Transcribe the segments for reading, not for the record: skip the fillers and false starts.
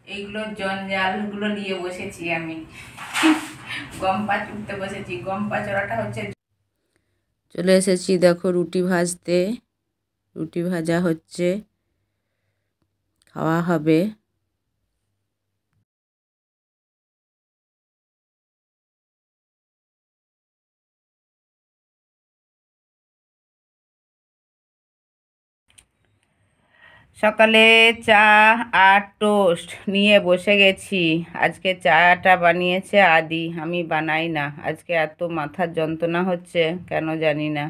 এইগুলো জঞ্জালগুলো নিয়ে বসেছি আমি। গম পা চুড়তে বসেছি। গম পা চড়াটা হচ্ছে, চলে এসেছি দেখো রুটি ভাজতে। রুটি ভাজা হচ্ছে, খাওয়া হবে। সকালে চা আর টোস্ট নিয়ে বসে গেছি। আজকে চাটা বানিয়েছে আদি, আমি বানাই না। আজকে এত মাথার যন্ত্রণা হচ্ছে কেন জানি না।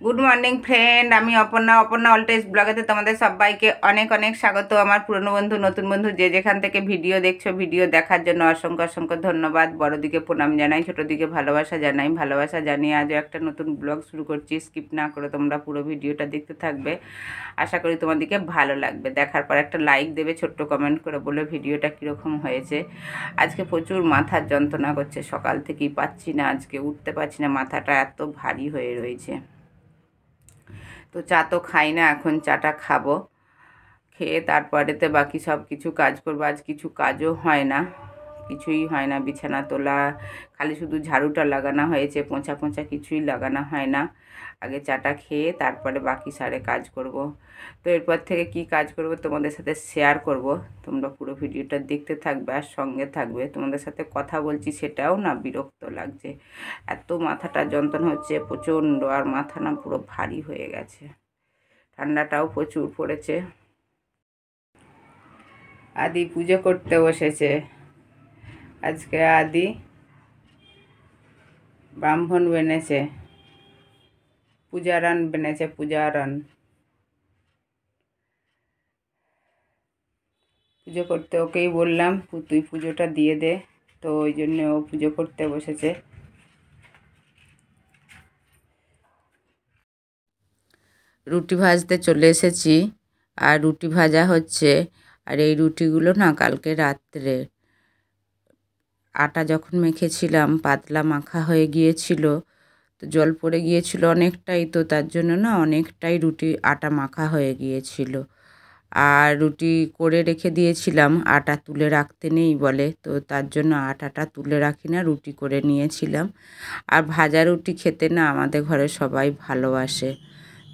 গুড মর্নিং ফ্রেন্ড, আমি অপর্ণা। অপর্ণা অলটেজ ব্লগেতে তোমাদের সবাইকে অনেক অনেক স্বাগত। আমার পুরনো বন্ধু, নতুন বন্ধু, যে যেখান থেকে ভিডিও দেখছো, ভিডিও দেখার জন্য অসংখ্য অসংখ্য ধন্যবাদ। বড়দিকে প্রণাম জানাই, ছোটোদিকে ভালোবাসা জানাই। ভালোবাসা জানিয়ে আজও একটা নতুন ব্লগ শুরু করছি। স্কিপ না করে তোমরা পুরো ভিডিওটা দেখতে থাকবে। আশা করি তোমাদেরকে ভালো লাগবে। দেখার পর একটা লাইক দেবে, ছোট্ট কমেন্ট করে বলে ভিডিওটা কীরকম হয়েছে। আজকে প্রচুর মাথার যন্ত্রণা করছে, সকাল থেকেই পাচ্ছি না, আজকে উঠতে পারছি না, মাথাটা এত ভারী হয়ে রয়েছে। তো চা তো খাই না, এখন চাটা খাবো। খেয়ে তারপরেতে বাকি সব কিছু কাজ করবো। আজ কিছু কাজও হয় না, কিছুই হয় না। বিছানা তোলা, খালি শুধু ঝাড়ুটা লাগানো হয়েছে, পোঁছা পোঁছা কিছুই লাগানো হয় না। আগে চাটা খেয়ে তারপরে বাকি সারে কাজ করব। তো এরপর থেকে কি কাজ করব তোমাদের সাথে শেয়ার করব। তোমরা পুরো ভিডিওটা দেখতে থাকবে আর সঙ্গে থাকবে। তোমাদের সাথে কথা বলছি সেটাও না বিরক্ত লাগছে, এত মাথাটা যন্ত্রণা হচ্ছে প্রচণ্ড। আর মাথা না পুরো ভারী হয়ে গেছে, ঠান্ডাটাও প্রচুর পড়েছে। আদি পুজো করতে বসেছে। আজকে আদি ব্রাহ্মণ বেনেছে, পূজারান বেনেছে, পূজারান। পুজো করতে ওকেই বললাম তুই পুজোটা দিয়ে দে, তো ওই জন্য ও পুজো করতে বসেছে। রুটি ভাজতে চলে এসেছি, আর রুটি ভাজা হচ্ছে। আর এই রুটিগুলো না কালকে রাত্রে আটা যখন মেখেছিলাম পাতলা মাখা হয়ে গিয়েছিল, তো জল পড়ে গিয়েছিল অনেকটাই, তো তার জন্য না অনেকটাই রুটি আটা মাখা হয়ে গিয়েছিল। আর রুটি করে রেখে দিয়েছিলাম, আটা তুলে রাখতে নেই বলে, তো তার জন্য আটাটা তুলে রাখি না, রুটি করে নিয়েছিলাম। আর ভাজা রুটি খেতে না আমাদের ঘরে সবাই ভালোবাসে,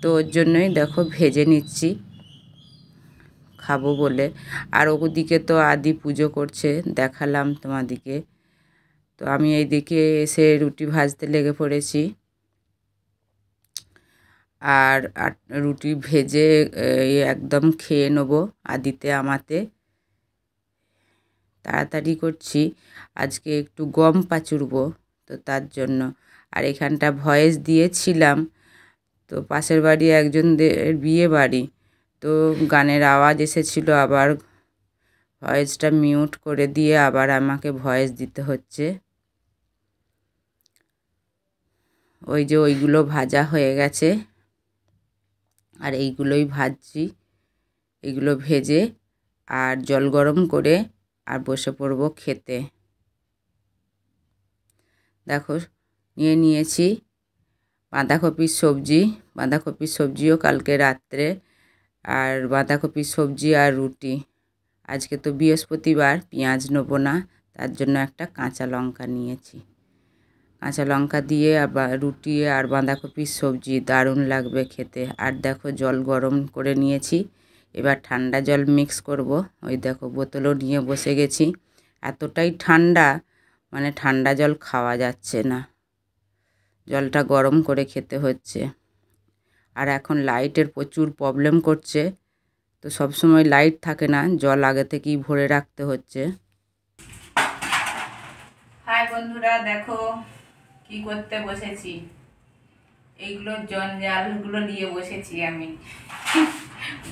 তো ওর জন্যই দেখো ভেজে নিচ্ছি খাবো বলে। আর ওদিকে তো আদি পুজো করছে, দেখালাম তোমাদিকে। তো আমি এইদিকে এসে রুটি ভাজতে লেগে পড়েছি। আর রুটি ভেজে একদম খেয়ে নেবো আদিতে আমাতে। তাড়াতাড়ি করছি, আজকে একটু গম পাচুরবো, তো তার জন্য। আর এখানটা ভয়েস দিয়েছিলাম, তো পাশের বাড়ি একজনদের বিয়ে বাড়ি, তো গানের আওয়াজ এসেছিল, আবার ভয়েসটা মিউট করে দিয়ে আবার আমাকে ভয়েস দিতে হচ্ছে। ওই যে ওইগুলো ভাজা হয়ে গেছে, আর এইগুলোই ভাজছি। এগুলো ভেজে আর জল গরম করে আর বসে পড়বো খেতে। দেখো নিয়ে নিয়েছি বাঁধাকপির সবজি। বাঁধাকপির সবজিও কালকে রাত্রে, আর বাঁধাকপির সবজি আর রুটি। আজকে তো বৃহস্পতিবার, পেঁয়াজ নেবো না, তার জন্য একটা কাঁচা লঙ্কা নিয়েছি। কাঁচা লঙ্কা দিয়ে আবার রুটি আর বাঁধাকপির সবজি দারুণ লাগবে খেতে। আর দেখো জল গরম করে নিয়েছি, এবার ঠান্ডা জল মিক্স করব। ওই দেখো বোতলও নিয়ে বসে গেছি। এতটাই ঠান্ডা, মানে ঠান্ডা জল খাওয়া যাচ্ছে না, জলটা গরম করে খেতে হচ্ছে। আর এখন লাইটের প্রচুর প্রবলেম করছে, তো সবসময় লাইট থাকে না, জল আগে থেকেই ভরে রাখতে হচ্ছে। হাই বন্ধুরা, দেখো কি করতে বসেছি। এইগুলো জঞ্জালগুলো নিয়ে বসেছি আমি।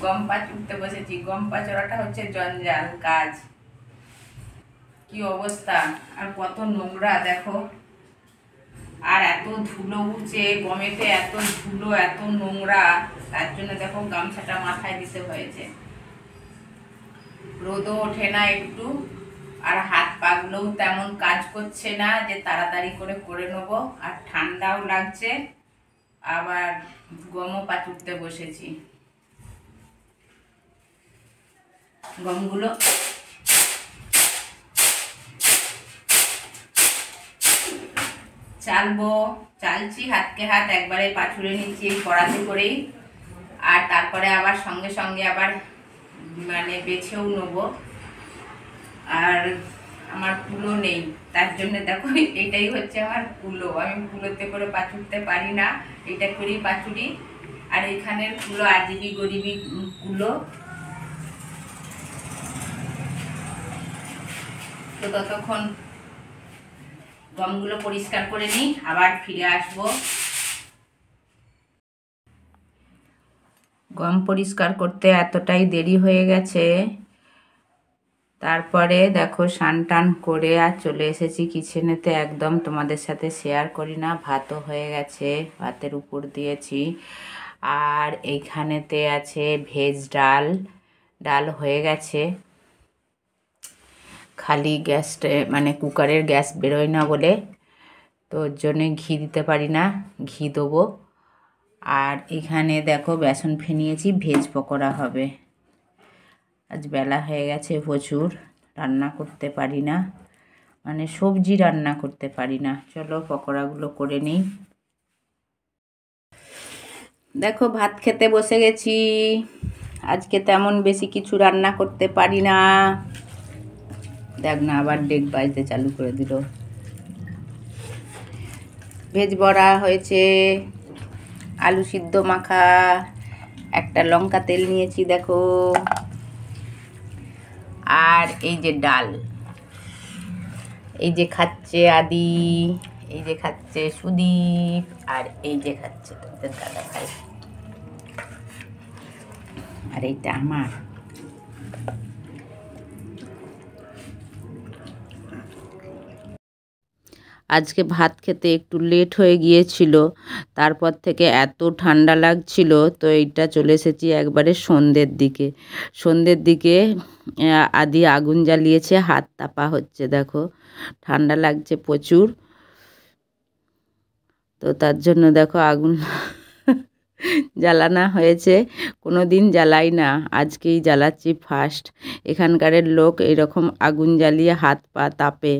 গম পা চুড়তে বসেছি। গম পা চড়াটা হচ্ছে জঞ্জাল কাজ। কি অবস্থা, আর কত নোংরা দেখো। আর এত ধুলো উঠছে গমেতে, এত ধুলো, এত নোংরা, তার জন্য দেখো গামছাটা মাথায় দিতে হয়েছে। রোদও ওঠে না একটু, আর হাত পাগুলোও তেমন কাজ করছে না যে তাড়াতাড়ি করে নেবো। আর ঠান্ডাও লাগছে, আবার গমও পাচুরতে বসেছি। গমগুলো চালছি হাতকে হাত একবারে পাছুড়ে নিচ্ছি এই কড়াতে করেই। আর তারপরে আবার সঙ্গে সঙ্গে আবার মানে বেছেও নেবো। আর আমার কুলো নেই, তার জন্য দেখো এটাই হচ্ছে আমার কুলো। আমি কুলোতে করে পাছুড়তে পারি না, এটা করেই পাছুড়ি। আর এখানের কুলো আজিবি গরিবি কুলো। তো ততক্ষণ গমগুলো পরিষ্কার করে নিই, আবার ফিরে আসবো। গম পরিষ্কার করতে এতটাই দেরি হয়ে গেছে, তারপরে দেখো স্নান টান করে আর চলে এসেছি কিচেনেতে। একদম তোমাদের সাথে শেয়ার করি না। ভাতও হয়ে গেছে, ভাতের উপর দিয়েছি। আর এইখানেতে আছে ভেজ ডাল হয়ে গেছে। খালি গ্যাসটা মানে কুকারের গ্যাস বেরোয় না বলে, তো ওর জন্যে ঘি দিতে পারি না, ঘি দেবো। আর এখানে দেখো বেসন ফেনিয়েছি, ভেজ পকোড়া হবে। আজ বেলা হয়ে গেছে প্রচুর, রান্না করতে পারি না, মানে সবজি রান্না করতে পারি না। চলো পকোড়াগুলো করে নিই। দেখো ভাত খেতে বসে গেছি। আজকে তেমন বেশি কিছু রান্না করতে পারি না। দেখ না, আবার ডেক বাজতে চালু করে দিল। ভেজ বড়া হয়েছে, আলু সিদ্ধ মাখা, একটা লঙ্কা তেল নিয়েছি দেখো। আর এই যে ডাল, এই যে খাচ্ছে আদি, এই যে খাচ্ছে সুদীপ, আর এই যে খাচ্ছে তোদের দাদা ভাই, আর এইটা আমার। আজকে ভাত খেতে একটু লেট হয়ে গিয়েছিল, তারপর থেকে এত ঠান্ডা লাগছিল, তো এইটা চলে এসেছি একবারে সন্ধ্যের দিকে আদি আগুন জ্বালিয়েছে, হাত তাপা হচ্ছে দেখো, ঠান্ডা লাগছে প্রচুর। তো তার জন্য দেখো আগুন জ্বালানো হয়েছে। কোনো দিন জ্বালাই না, আজকেই জ্বালাচ্ছি ফার্স্ট। এখানকারের লোক এরকম আগুন জ্বালিয়ে হাত পা তাপে।